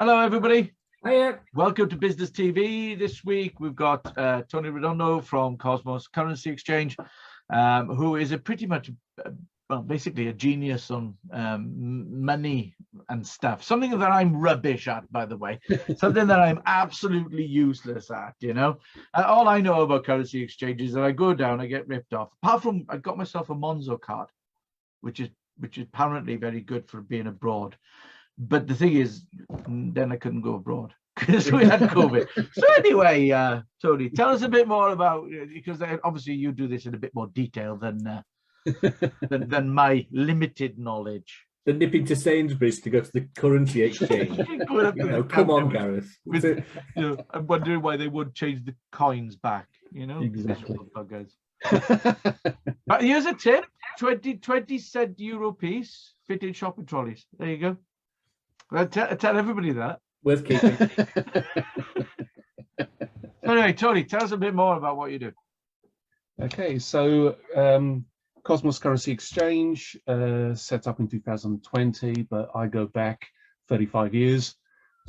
Hello, everybody. Hiya. Welcome to Business TV. This week we've got Tony Redondo from 𝘄𝗵𝗁 Currency Exchange, who is pretty much, well, basically a genius on money and stuff. Something that I'm rubbish at, by the way. Something that I'm absolutely useless at, you know. All I know about currency exchanges is that I go down, I get ripped off. Apart from, I got myself a Monzo card, which is apparently very good for being abroad. But the thing is, then I couldn't go abroad because we had COVID. So anyway, Tony, tell us a bit more about, because obviously you do this in a bit more detail than my limited knowledge. The nipping to Sainsbury's to go to the currency exchange. Come on, Gareth. I'm wondering why they wouldn't change the coins back. You know, exactly. But here's a tip: 20-cent euro piece fit in shopping trolleys. There you go. Well, tell everybody that. Worth keeping. Anyway, Tony, tell us a bit more about what you do. Okay, so 𝘄𝗵𝗁 Currency Exchange, set up in 2020, but I go back 35 years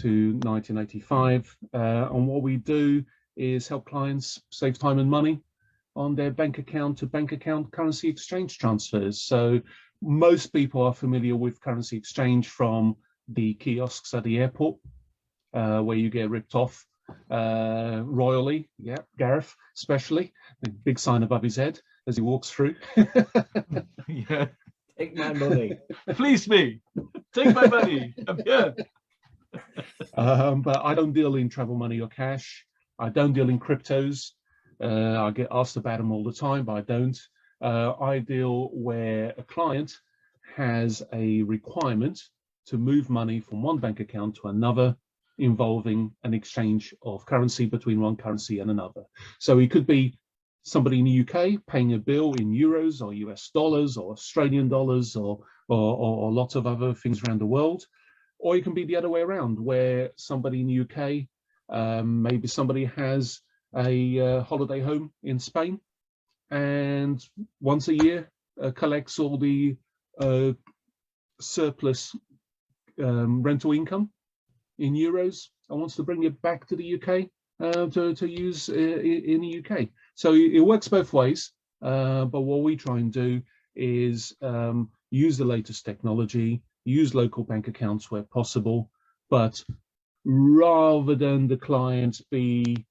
to 1985. And what we do is help clients save time and money on their bank account to bank account currency exchange transfers. So most people are familiar with currency exchange from the kiosks at the airport, where you get ripped off royally. Yeah, Gareth especially, the big sign above his head as he walks through. Yeah. Take my money. Fleece me. Take my money. I'm here. But I don't deal in travel money or cash. I don't deal in cryptos. I get asked about them all the time, but I don't. I deal where a client has a requirement to move money from one bank account to another, involving an exchange of currency between one currency and another. So it could be somebody in the UK paying a bill in euros or US dollars or Australian dollars or lots of other things around the world. Or it can be the other way around, where somebody in the UK, maybe somebody has a holiday home in Spain and once a year collects all the surplus rental income in euros and wants to bring it back to the UK to use in the UK. So it works both ways, but what we try and do is use the latest technology, use local bank accounts where possible, but rather than the client be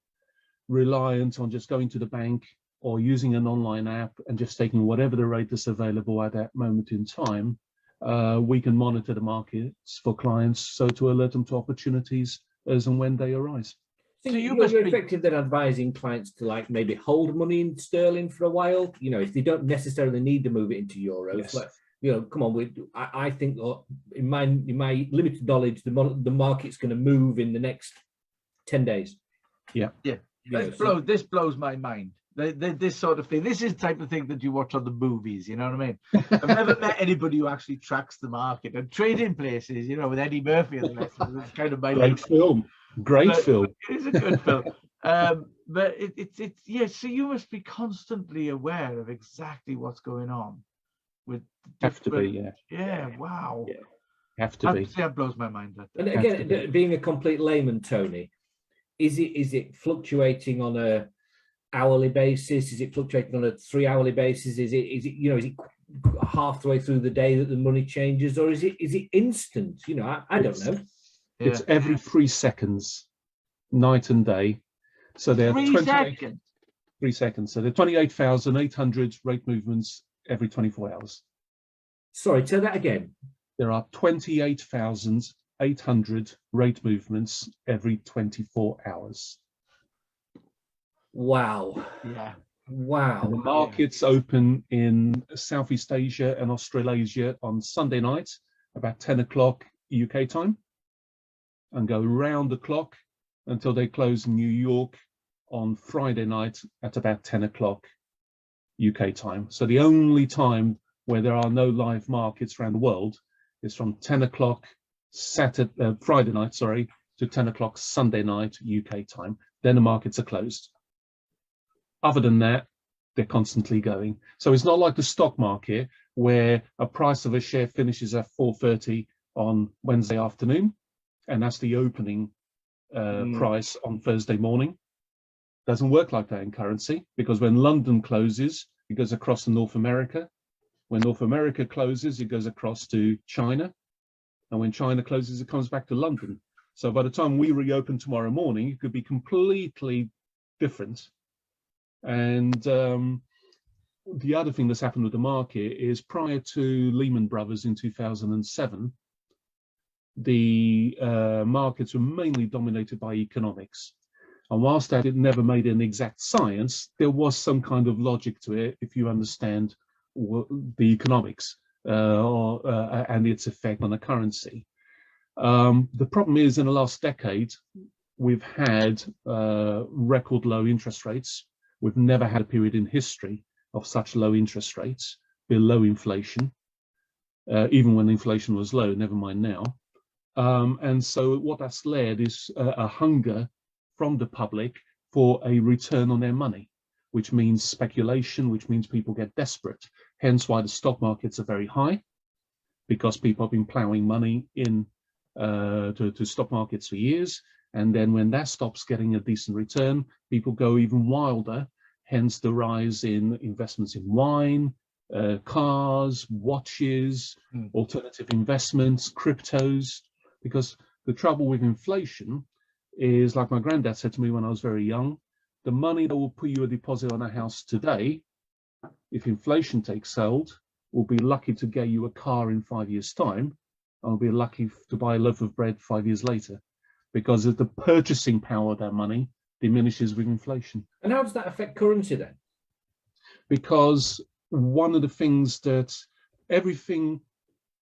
reliant on just going to the bank or using an online app and just taking whatever the rate is available at that moment in time, we can monitor the markets for clients so to alert them to opportunities as and when they arise. So you're effective at advising clients to maybe hold money in sterling for a while, if they don't necessarily need to move it into euros. Yes. Come on, I think in my limited knowledge, the market's going to move in the next 10 days. Yeah. Yeah. This blows my mind. This sort of thing. This is the type of thing that you watch on the movies, you know what I mean? I've never met anybody who actually tracks the market and trading places, with Eddie Murphy and the rest. It's kind of my great film. Great film. It is a good film. But it's yeah. So you must be constantly aware of exactly what's going on. With have to be, yeah. Yeah. Wow. Yeah. Have to be. That blows my mind. And again, being a complete layman, Tony, is it fluctuating on a hourly basis? Is it fluctuating on a 3-hourly basis? Is it halfway through the day that the money changes, or is it instant? I don't know. It's every 3 seconds, night and day. So there are 3 seconds. So there are 28,800 rate movements every 24 hours. Sorry, say that again. There are 28,800 rate movements every 24 hours. Wow. Yeah. Wow. And the markets open in Southeast Asia and Australasia on Sunday night, about 10 o'clock UK time, and go round the clock until they close in New York on Friday night at about 10 o'clock UK time. So the only time where there are no live markets around the world is from 10 o'clock Friday night, to 10 o'clock Sunday night UK time. Then the markets are closed. Other than that, they're constantly going. So it's not like the stock market where a price of a share finishes at 4:30 on Wednesday afternoon and that's the opening price on Thursday morning. Doesn't work like that in currency, because when London closes, it goes across to North America. When North America closes, it goes across to China. And when China closes, it comes back to London. So by the time we reopen tomorrow morning, it could be completely different. And the other thing that's happened with the market is, prior to Lehman Brothers in 2007, the markets were mainly dominated by economics. And whilst that it never made an exact science, there was some kind of logic to it if you understand the economics and its effect on the currency. The problem is, in the last decade, we've had record low interest rates. We've never had a period in history of such low interest rates, below inflation, even when inflation was low, never mind now. And so what that's led is a hunger from the public for a return on their money, which means speculation, which means people get desperate. Hence why the stock markets are very high, because people have been plowing money in to stock markets for years. And then when that stops getting a decent return, people go even wilder. Hence the rise in investments in wine, cars, watches, alternative investments, cryptos. Because the trouble with inflation is, like my granddad said to me when I was very young, the money that will put you a deposit on a house today, if inflation takes hold, will be lucky to get you a car in 5 years' time, and will be lucky to buy a loaf of bread 5 years later, because of the purchasing power of that money diminishes with inflation. And how does that affect currency then? Because one of the things that everything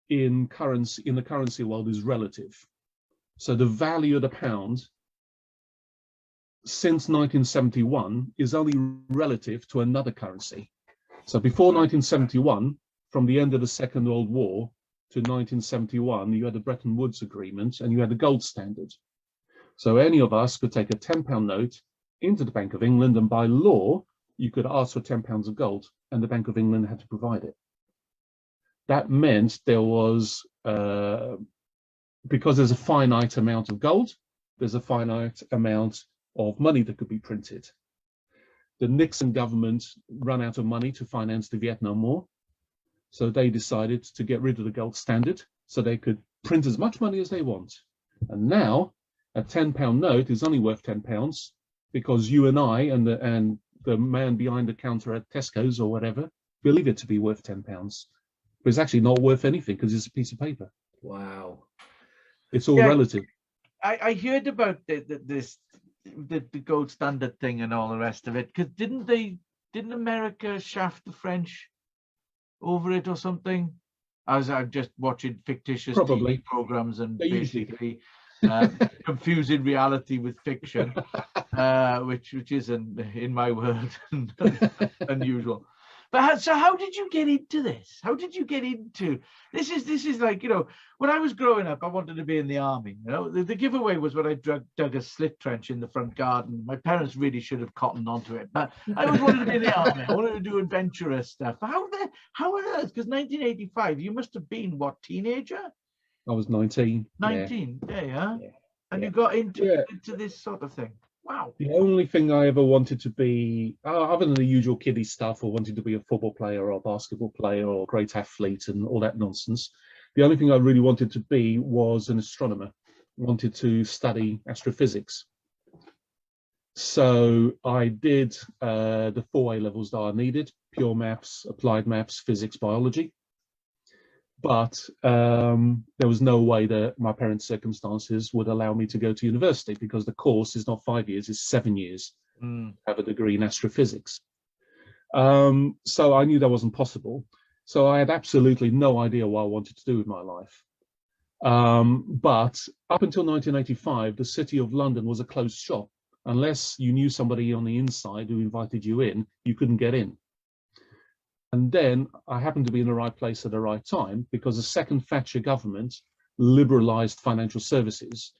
in the currency world is relative. So the value of the pound since 1971 is only relative to another currency. So before 1971, from the end of the Second World War to 1971, you had the Bretton Woods Agreement and you had the gold standard. So any of us could take a £10 note into the Bank of England, and by law, you could ask for £10 of gold, and the Bank of England had to provide it. That meant there was, because there's a finite amount of gold, there's a finite amount of money that could be printed. The Nixon government ran out of money to finance the Vietnam War, so they decided to get rid of the gold standard so they could print as much money as they want. And now a £10 note is only worth £10 because you and I and the man behind the counter at Tesco's or whatever believe it to be worth £10. But it's actually not worth anything because it's a piece of paper. Wow. It's all relative. I heard about the gold standard thing and all the rest of it, because didn't America shaft the French over it or something? As I'm just watching fictitious TV programs and basically confusing reality with fiction, which isn't, in my world, unusual. But so how did you get into this? How did you get into this? Is like, you know, when I was growing up, I wanted to be in the army. You know, the giveaway was when I dug a slit trench in the front garden. My parents really should have cottoned onto it, but I always wanted to be in the army. I wanted to do adventurous stuff. How on earth? Because 1985, you must have been what, teenager? I was 19. 19, yeah. And you got into this sort of thing. Wow. The only thing I ever wanted to be, other than the usual kiddie stuff, or wanting to be a football player or a basketball player or a great athlete and all that nonsense, the only thing I really wanted to be was an astronomer. I wanted to study astrophysics. So I did the 4 A levels that I needed: pure maths, applied maths, physics, biology. But there was no way that my parents' circumstances would allow me to go to university, because the course is not 5 years, it's 7 years to have a degree in astrophysics. So I knew that wasn't possible. So I had absolutely no idea what I wanted to do with my life. But up until 1985, the City of London was a closed shop. Unless you knew somebody on the inside who invited you in, you couldn't get in. And then I happened to be in the right place at the right time, because the second Thatcher government liberalised financial services,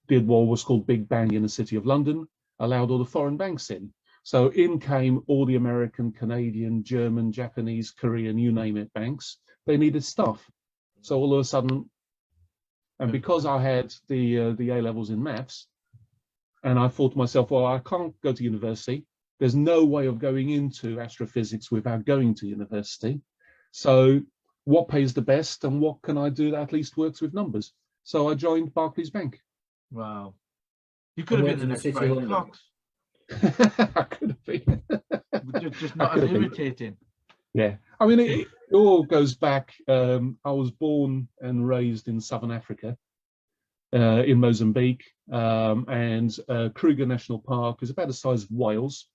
did what was called Big Bang in the City of London, allowed all the foreign banks in. So in came all the American, Canadian, German, Japanese, Korean, you name it, banks. They needed stuff. So all of a sudden, And because I had the A levels in maths, and I thought to myself, well, I can't go to university. There's no way of going into astrophysics without going to university. So what pays the best and what can I do that at least works with numbers? So I joined Barclays Bank. Wow. You could have been the next Brian Cox. I could have been. Just not as irritating. Yeah. I mean, it all goes back. I was born and raised in Southern Africa, in Mozambique, and Kruger National Park is about the size of Wales,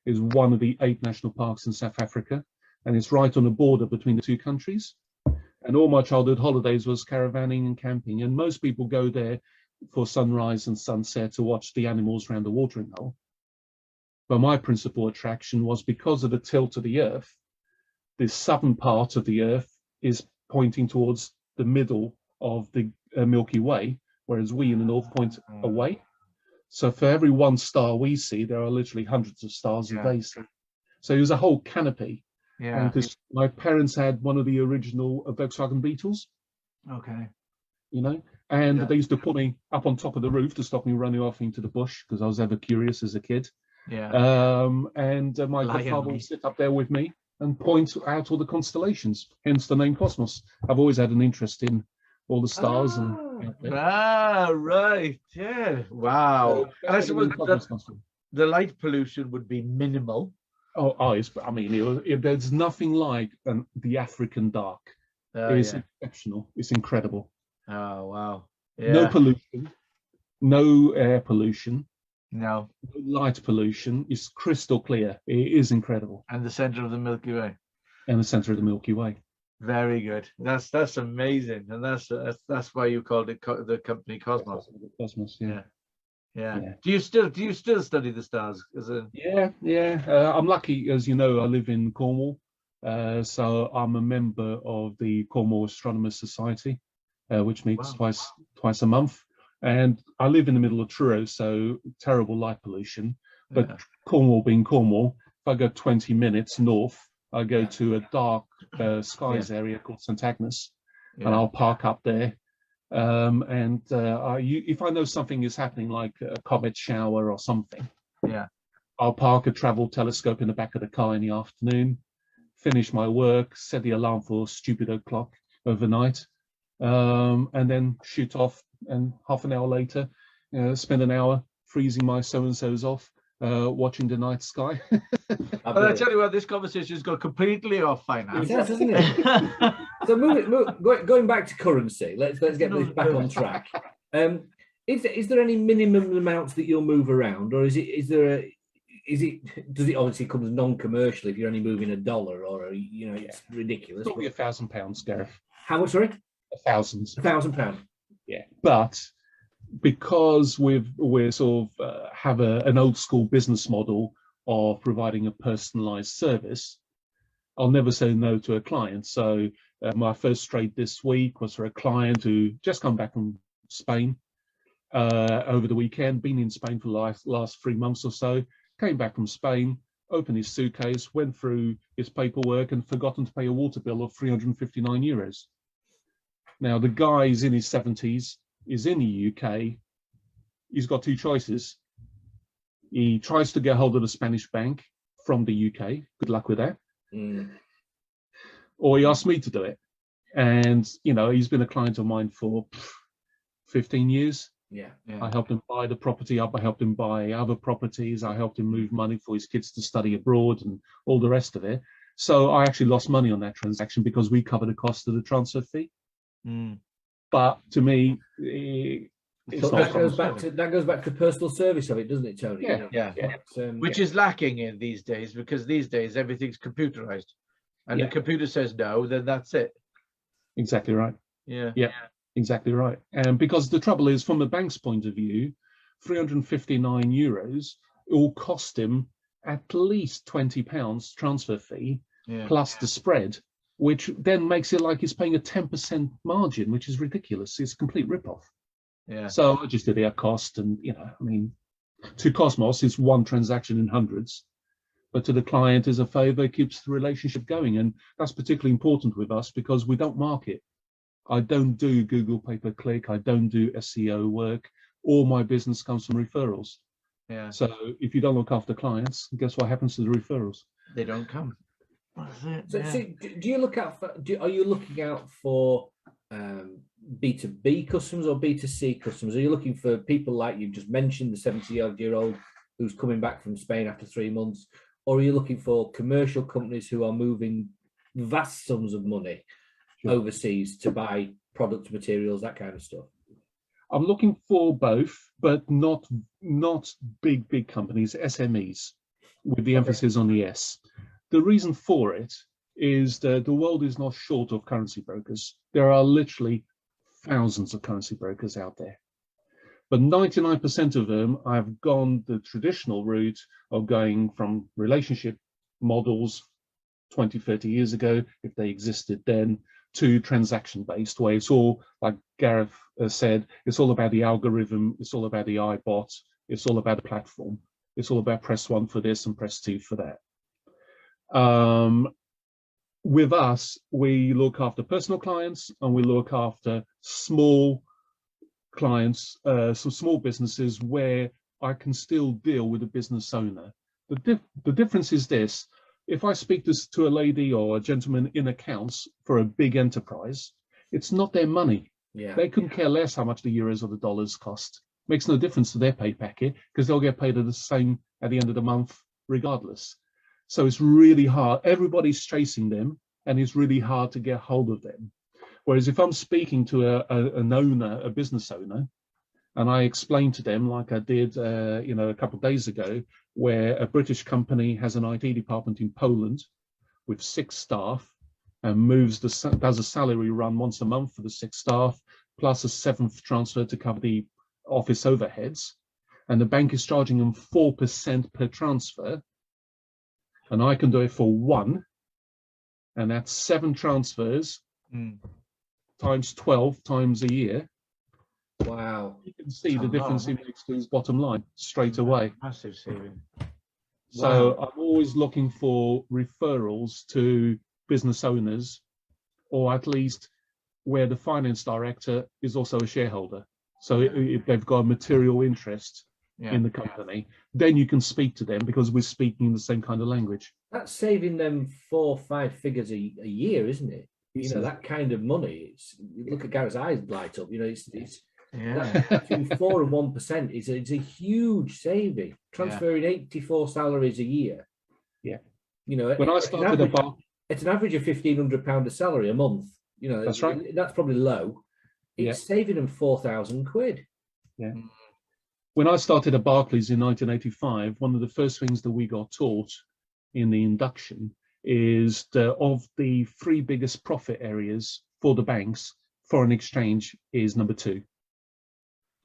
is one of the 8 national parks in South Africa, and it's right on the border between the two countries. And all my childhood holidays was caravanning and camping, and most people go there for sunrise and sunset to watch the animals around the watering hole. But my principal attraction was because of the tilt of the Earth. The southern part of the Earth is pointing towards the middle of the Milky Way, whereas we in the north point away. So for every one star we see, there are literally hundreds of stars that they see. So it was a whole canopy. Yeah. And my parents had one of the original Volkswagen Beetles. Okay. You know, and they used to put me up on top of the roof to stop me running off into the bush because I was ever curious as a kid. Yeah. And my godfather would sit up there with me and point out all the constellations, hence the name Cosmos. I've always had an interest in all the stars. Right. Yeah. Wow. And I suppose the light pollution would be minimal. I mean, there's nothing like the African dark. It's exceptional. It's incredible. Oh, wow. Yeah. No pollution, no air pollution. No light pollution. Is crystal clear. It is incredible. And the center of the Milky Way. And the center of the Milky Way. Very good. That's amazing, and that's why you called it the company Cosmos. Cosmos, yeah. Do you still study the stars? Yeah. I'm lucky, as you know, I live in Cornwall, so I'm a member of the Cornwall Astronomers Society, which meets twice a month. And I live in the middle of Truro, so terrible light pollution. But Cornwall being Cornwall, if I go 20 minutes north, I go to a dark skies area called St Agnes, and I'll park up there. If I know something is happening, like a comet shower or something, I'll park a travel telescope in the back of the car in the afternoon, finish my work, set the alarm for stupid o'clock overnight, and then shoot off. And half an hour later, spend an hour freezing my so-and-sos off, watching the night sky. But I tell you what, this conversation has gone completely off finance. It has, hasn't it? So going back to currency, let's get this back on track. Is there any minimum amounts that you'll move around, or does it obviously comes non-commercial if you're only moving $1, or it's ridiculous. Probably £1,000, Gareth. How much? Sorry, £1,000. Yeah, but because we're sort of have an old school business model of providing a personalized service, I'll never say no to a client. So my first trade this week was for a client who just come back from Spain over the weekend, been in Spain for the last 3 months or so, came back from Spain, opened his suitcase, went through his paperwork and forgotten to pay a water bill of €359. Now, the guy is in his 70s, is in the UK. He's got 2 choices. He tries to get hold of the Spanish bank from the UK. Good luck with that. Or he asks me to do it. And, he's been a client of mine for 15 years. Yeah. I helped him buy the property up. I helped him buy other properties. I helped him move money for his kids to study abroad and all the rest of it. So I actually lost money on that transaction because we cover the cost of the transfer fee. But to me, that goes back to the personal service of it, doesn't it, Tony? Yeah. Which is lacking in these days, because these days everything's computerized, and the computer says no, then that's it. Exactly right. Yeah, exactly right. And because the trouble is, from the bank's point of view, €359 will cost him at least £20 transfer fee plus the spread, which then makes it like he's paying a 10% margin, which is ridiculous. It's a complete rip-off. Yeah. So I just did it at cost, and to Cosmos, it's one transaction in hundreds, but to the client as a favour, it keeps the relationship going, and that's particularly important with us because we don't market. I don't do Google pay-per-click. I don't do SEO work. All my business comes from referrals. Yeah. So if you don't look after clients, guess what happens to the referrals? They don't come. That's it. So, Yeah. so do you look out for? Are you looking out for B2B customers or B2C customers? Are you looking for people like you just mentioned, the 70-odd-year-old who's coming back from Spain after 3 months, or are you looking for commercial companies who are moving vast sums of money overseas to buy products, materials, that kind of stuff? I'm looking for both, but not big companies, SMEs, with the emphasis on the S. The reason for it is that the world is not short of currency brokers. There are literally thousands of currency brokers out there. But 99% of them have gone the traditional route of going from relationship models 20, 30 years ago, if they existed then, to transaction-based, where it's all, like Gareth said, it's all about the algorithm, it's all about the iBot, it's all about the platform, it's all about press 1 for this and press 2 for that. With us, we look after personal clients and we look after small clients, some small businesses where I can still deal with a business owner. The difference is this: if I speak to a lady or a gentleman in accounts for a big enterprise, it's not their money. Yeah. They couldn't care less how much the euros or the dollars cost. Makes no difference to their pay packet because they'll get paid the same at the end of the month regardless. So it's really hard. Everybody's chasing them and it's really hard to get hold of them. Whereas if I'm speaking to an owner, a business owner, and I explain to them, like I did a couple of days ago, where a British company has an IT department in Poland with 6 staff and does a salary run once a month for the 6 staff, plus a 7th transfer to cover the office overheads. And the bank is charging them 4% per transfer. And I can do it for 1. And that's 7 transfers times 12 times a year. Wow. You can see the difference it makes to his bottom line straight away. Massive saving. So I'm always looking for referrals to business owners, or at least where the finance director is also a shareholder. So if they've got a material interest in the company, then you can speak to them because we're speaking the same kind of language. That's saving them 4 or 5 figures a year, isn't it? You know, that kind of money. Look at Gareth's eyes light up. You know, it's between 4 and 1% is a huge saving. Transferring 84 salaries a year. Yeah. You know, when I started it's an average of £1,500 a salary a month. You know, that's right. That's probably low. It's saving them £4,000. Yeah. When I started at Barclays in 1985, one of the first things that we got taught in the induction is that of the 3 biggest profit areas for the banks, foreign exchange is number 2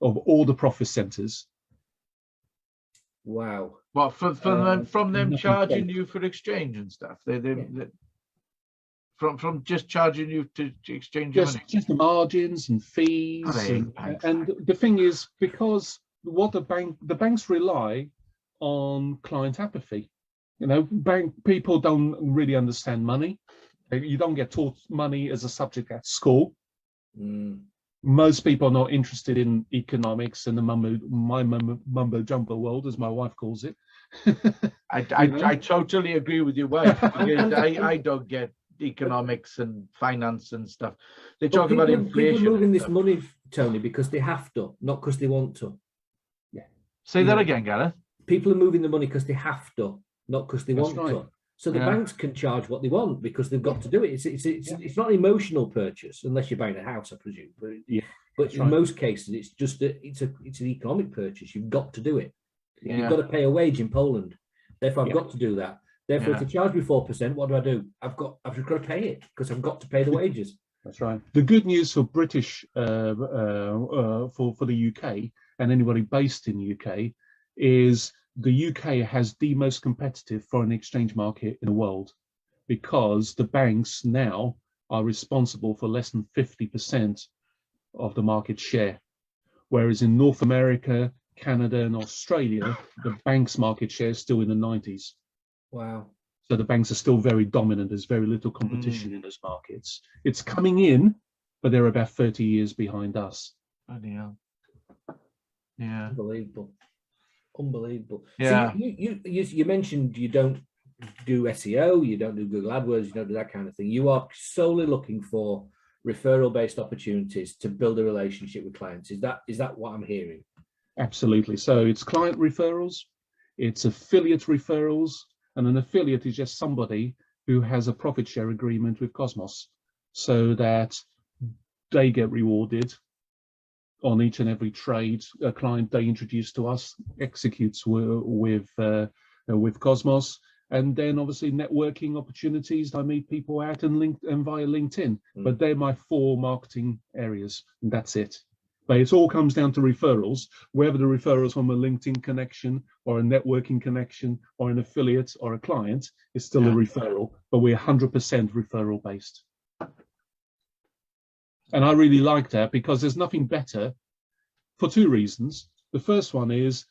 of all the profit centers. Wow. Well, from them charging you for exchange and stuff. They from just charging you to exchange money. Just the margins and fees. And the thing is, because what the banks rely on client apathy. You know, bank people don't really understand money. You don't get taught money as a subject at school. Most people are not interested in economics and the mumbo jumbo world, as my wife calls it. I totally agree with your wife. I don't get economics and finance and stuff. They talk about inflation. People are moving this money, Tony, because they have to, not because they want to. Yeah. Say that again, Gareth. People are moving the money because they have to, not because they want to. So the banks can charge what they want because they've got to do it. It's not an emotional purchase unless you're buying a house, I presume. But in most cases, it's just it's an economic purchase. You've got to do it. You've got to pay a wage in Poland. Therefore, I've got to do that. Therefore, if they charge me 4%, what do? I've just got to pay it because I've got to pay the wages. That's right. The good news for British, for the UK and anybody based in the UK is the UK has the most competitive foreign exchange market in the world because the banks now are responsible for less than 50% of the market share. Whereas in North America, Canada and Australia, the banks' market share is still in the 90s. Wow. So the banks are still very dominant. There's very little competition in those markets. It's coming in, but they're about 30 years behind us. Bloody hell. Yeah. Unbelievable. Unbelievable. Yeah. So you mentioned you don't do SEO, you don't do Google AdWords, you don't do that kind of thing. You are solely looking for referral-based opportunities to build a relationship with clients. Is that what I'm hearing? Absolutely. So it's client referrals, it's affiliate referrals, and an affiliate is just somebody who has a profit share agreement with 𝘂𝗵𝗄, so that they get rewarded on each and every trade a client they introduce to us executes with 𝘂𝗵𝗄. And then obviously networking opportunities. I meet people out and via LinkedIn, but they're my 4 marketing areas, and that's it. But it all comes down to referrals, whether the referrals from a LinkedIn connection or a networking connection or an affiliate or a client is still a referral, but we're 100% referral based. And I really like that because there's nothing better for 2 reasons. The first one is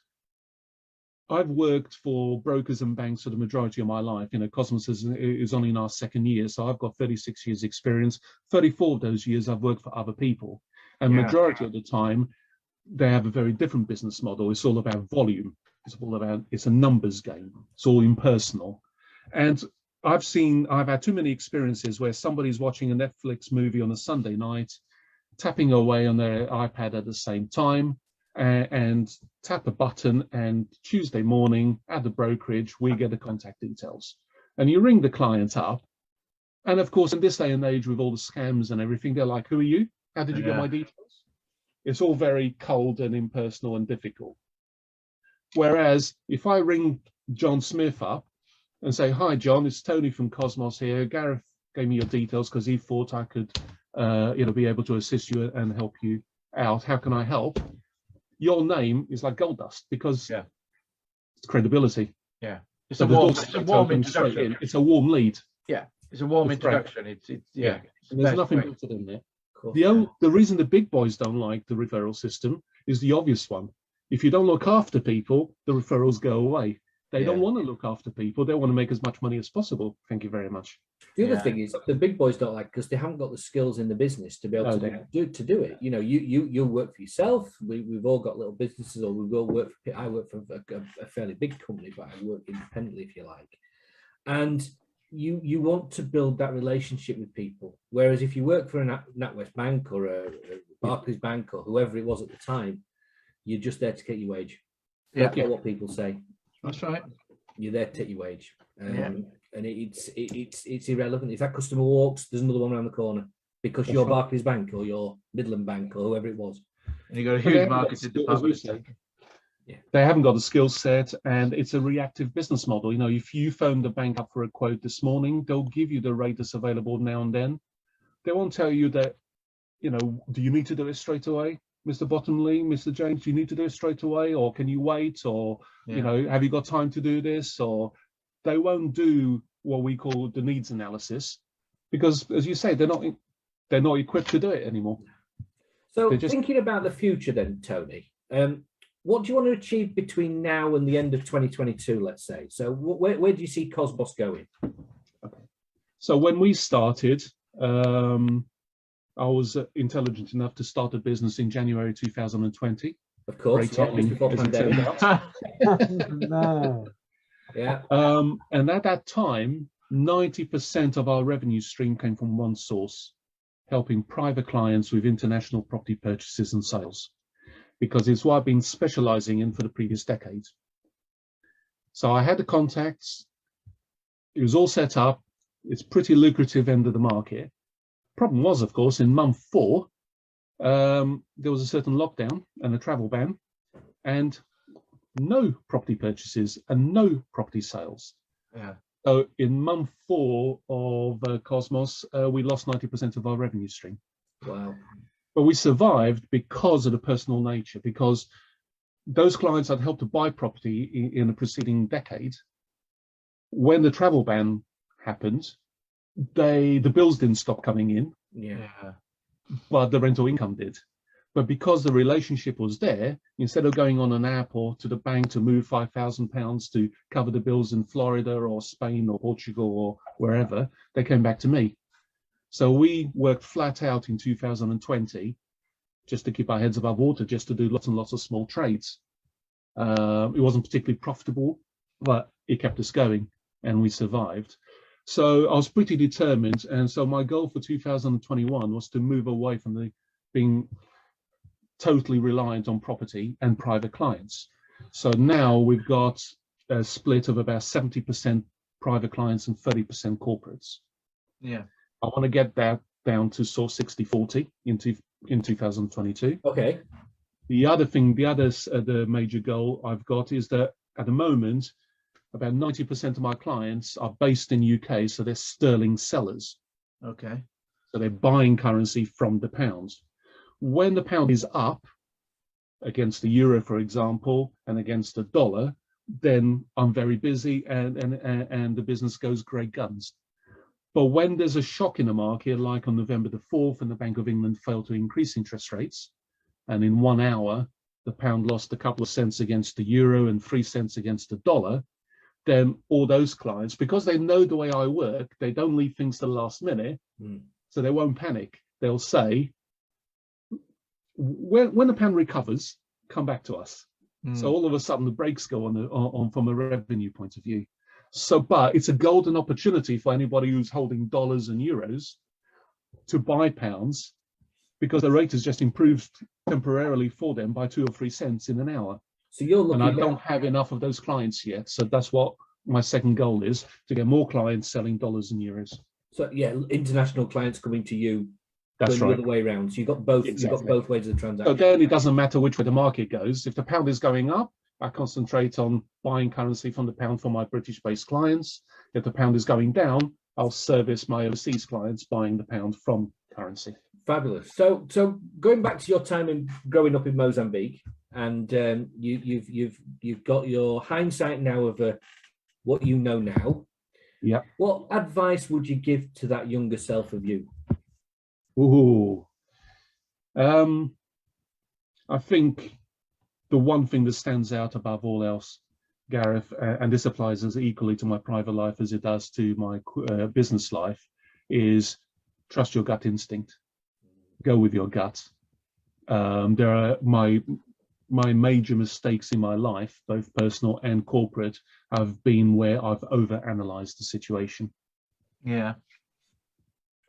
I've worked for brokers and banks for the majority of my life. You know, 𝘂𝗵𝗄 is only in our 2nd year, so I've got 36 years experience. 34 of those years I've worked for other people, and majority of the time they have a very different business model. It's all about volume. It's a numbers game. It's all impersonal. And I've had too many experiences where somebody's watching a Netflix movie on a Sunday night, tapping away on their iPad at the same time, and tap a button, and Tuesday morning at the brokerage, we get the contact details. And you ring the client up. And of course, in this day and age with all the scams and everything, they're like, who are you? How did you get my details? It's all very cold and impersonal and difficult. Whereas if I ring John Smith up and say, hi, John, it's Tony from 𝘂𝗵𝗄 here. Gareth gave me your details because he thought I could be able to assist you and help you out. How can I help? Your name is like gold dust because it's credibility. Yeah, it's so a warm introduction. It's a warm lead. Yeah, it's a warm introduction. It's there's nothing better than that. The reason the big boys don't like the referral system is the obvious one. If you don't look after people, the referrals go away. They don't want to look after people. They want to make as much money as possible. Thank you very much. The other thing is the big boys don't like because they haven't got the skills in the business to be able to do it. You know, you work for yourself. We've all got little businesses, or we've all worked for. I work for a fairly big company, but I work independently, if you like. And you want to build that relationship with people. Whereas if you work for a NatWest Bank or a Barclays Bank or whoever it was at the time, you're just there to get your wage. Don't care what people say. That's right. You're there to take your wage, and it's irrelevant. If that customer walks, there's another one around the corner because you're Barclays Bank or your Midland Bank or whoever it was. And you got a huge marketing department. They haven't got the skill set, and it's a reactive business model. You know, if you phone the bank up for a quote this morning, they'll give you the rate that's available now and then. They won't tell you that, you know, do you need to do it straight away? Mr. Bottomley, Mr. James, do you need to do it straight away, or can you wait, or you know, have you got time to do this? Or they won't do what we call the needs analysis, because, as you say, they're not equipped to do it anymore. So, thinking about the future, then, Tony, what do you want to achieve between now and the end of 2022? Let's say. So, where do you see 𝘂𝗵𝗄 going? Okay. So, when we started. I was intelligent enough to start a business in January 2020. Of course, before pandemic. No. And at that time, 90% of our revenue stream came from one source, helping private clients with international property purchases and sales, because it's what I've been specializing in for the previous decade. So I had the contacts. It was all set up. It's pretty lucrative end of the market. Problem was, of course, in month 4, there was a certain lockdown and a travel ban, and no property purchases and no property sales. So in month 4 of 𝘂𝗵𝗄, we lost 90% of our revenue stream. Wow. But we survived because of the personal nature, because those clients I'd helped to buy property in the preceding decade, when the travel ban happened, the bills didn't stop coming in, but the rental income did. But because the relationship was there, instead of going on an app or to the bank to move £5,000 to cover the bills in Florida or Spain or Portugal or wherever, they came back to me. So we worked flat out in 2020 just to keep our heads above water, just to do lots and lots of small trades. It wasn't particularly profitable, but it kept us going and we survived. So I was pretty determined. And so my goal for 2021 was to move away from being totally reliant on property and private clients. So now we've got a split of about 70% private clients and 30% corporates. Yeah. I want to get that down to sort of 60-40 in 2022. Okay. The major goal I've got is that at the moment, about 90% of my clients are based in UK, so they're sterling sellers. Okay. So they're buying currency from the pound. When the pound is up against the euro, for example, and against the dollar, then I'm very busy and the business goes great guns. But when there's a shock in the market, like on November the 4th, and the Bank of England failed to increase interest rates, and in 1 hour, the pound lost a couple of cents against the euro and 3 cents against the dollar, then all those clients, because they know the way I work, they don't leave things to the last minute, so they won't panic. They'll say, when the pound recovers, come back to us. So all of a sudden the brakes go on from a revenue point of view. So, but it's a golden opportunity for anybody who's holding dollars and euros to buy pounds, because the rate has just improved temporarily for them by 2 or 3 cents in an hour. So you're looking, and I don't have enough of those clients yet. So that's what my second goal is, to get more clients selling dollars and euros. So yeah, international clients coming to you. That's right. The other way around. So you've got both. Exactly. You've got both ways of the transaction. So then it doesn't matter which way the market goes. If the pound is going up, I concentrate on buying currency from the pound for my British-based clients. If the pound is going down, I'll service my overseas clients buying the pound from currency. Fabulous. So going back to your time in growing up in Mozambique, and you've got your hindsight now of what you know now. Yeah. What advice would you give to that younger self of you? Ooh. I think the one thing that stands out above all else, Gareth, and this applies as equally to my private life as it does to my business life, is trust your gut instinct. Go with your gut. There are my major mistakes in my life, both personal and corporate, have been where I've overanalyzed the situation. Yeah.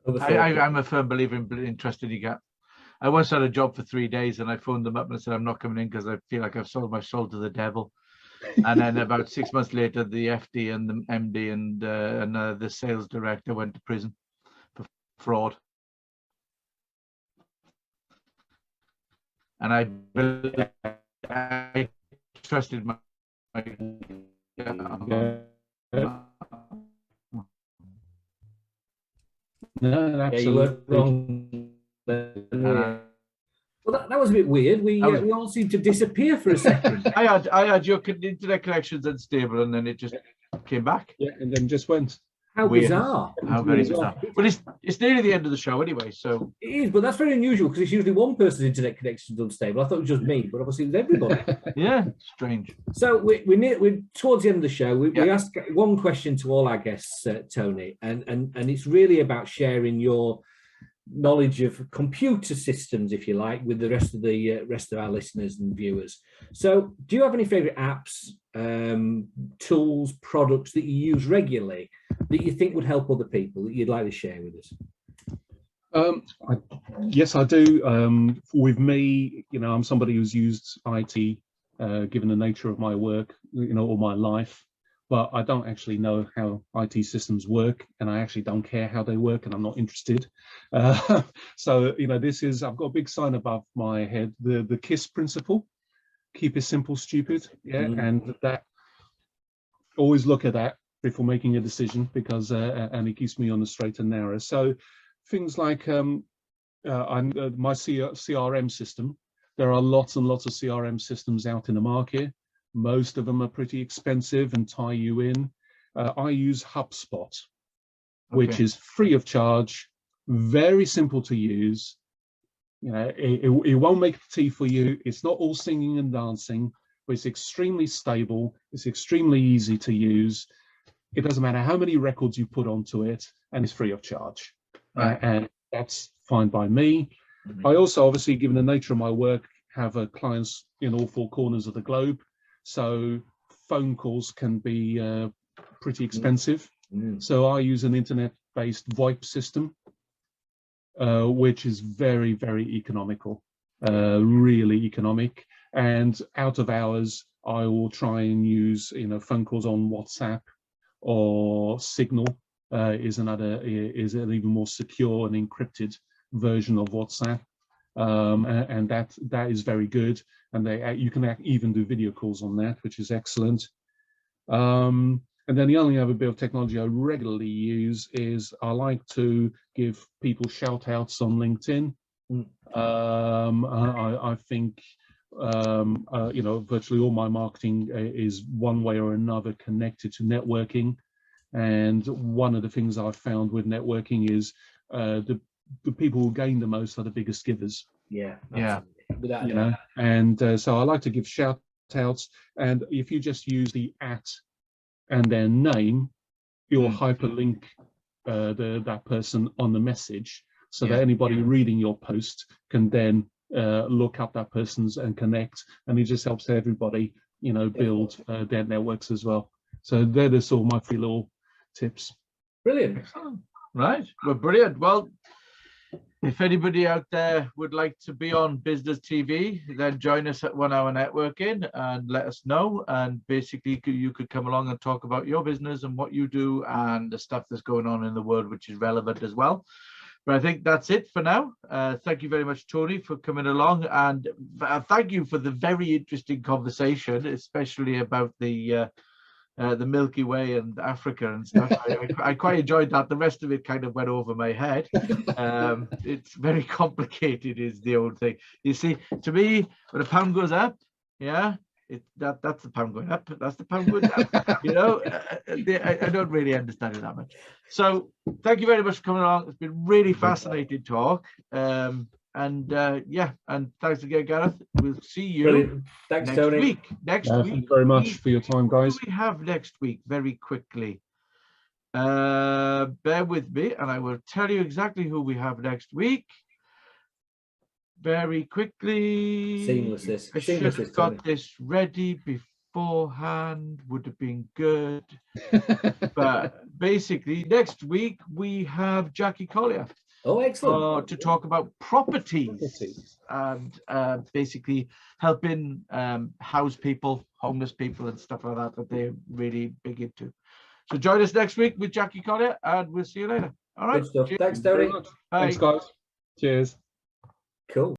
I'm a firm believer in trusting your gut. I once had a job for 3 days and I phoned them up and I said, I'm not coming in because I feel like I've sold my soul to the devil. And then about 6 months later, the FD and the MD and the sales director went to prison for fraud. And I trusted my No, absolutely. Yeah, you were wrong. Well, that was a bit weird. We all seemed to disappear for a second. I had your internet connections unstable, and then it just came back. Yeah, and then just went. How Weird. bizarre! How very bizarre. Well, it's nearly the end of the show anyway, so it is. But that's very unusual because it's usually one person's internet connection is unstable. I thought it was just me, but obviously it was everybody. yeah, strange. So we're towards the end of the show. We ask one question to all our guests, Tony, and it's really about sharing your knowledge of computer systems, if you like, with the rest of our listeners and viewers. So do you have any favorite apps, tools, products that you use regularly that you think would help other people that you'd like to share with us? Yes, I do. With me, I'm somebody who's used IT, given the nature of my work, all my life. But I don't actually know how IT systems work, and I actually don't care how they work, and I'm not interested. So, I've got a big sign above my head, the KISS principle, keep it simple, stupid. Yeah, and that, always look at that before making a decision, because and it keeps me on the straight and narrow. So things like my CRM system. There are lots and lots of CRM systems out in the market. Most of them are pretty expensive and tie you in. I use HubSpot, which is free of charge, very simple to use. It won't make tea for you. It's not all singing and dancing, but it's extremely stable. It's extremely easy to use. It doesn't matter how many records you put onto it, and it's free of charge. and that's fine by me. I also, obviously, given the nature of my work, have clients in all four corners of the globe, so phone calls can be pretty expensive. So I use an internet-based VoIP system, which is very, very economical, really economic. And out of hours, I will try and use, phone calls on WhatsApp or Signal. Is an even more secure and encrypted version of WhatsApp, and that is very good. And you can even do video calls on that, which is excellent. And then the only other bit of technology I regularly use is I like to give people shout outs on LinkedIn. I think virtually all my marketing is one way or another connected to networking. And one of the things I've found with networking is the people who gain the most are the biggest givers. Yeah. And so I like to give shout outs. And if you just use the @ and their name, you'll hyperlink that person on the message, so that anybody reading your post can then look up that person's and connect, and it just helps everybody, build their networks as well. So they're just all my three little tips. Brilliant. Right. Well, brilliant. Well, if anybody out there would like to be on Business TV, then join us at 1 Hour Networking and let us know. And basically, you could come along and talk about your business and what you do and the stuff that's going on in the world, which is relevant as well. But I think that's it for now. Thank you very much, Tony, for coming along. And thank you for the very interesting conversation, especially about the Milky Way and Africa and stuff. I quite enjoyed that. The rest of it kind of went over my head. It's very complicated, is the old thing. You see, to me, when a pound goes up, that's the pound going up. That's the pound going up. I don't really understand it that much. So thank you very much for coming along. It's been really fascinating talk. And thanks again, Gareth. We'll see you Thanks, next Tony. week. Next week. Thank you very much for your time, guys. What do we have next week? Very quickly. Bear with me, and I will tell you exactly who we have next week. Very quickly. Seamless. I should have got this ready beforehand. Would have been good. But basically, next week we have 𝗳𝗵𝗵𝗴𝗄. Oh, excellent. To talk about properties and basically helping house people, homeless people and stuff like that they're really big into. So join us next week with 𝗳𝗵𝗵𝗴𝗄, and we'll see you later. All right. Good stuff. Thanks, Tony. Bye. Thanks, guys. Cheers. Cool.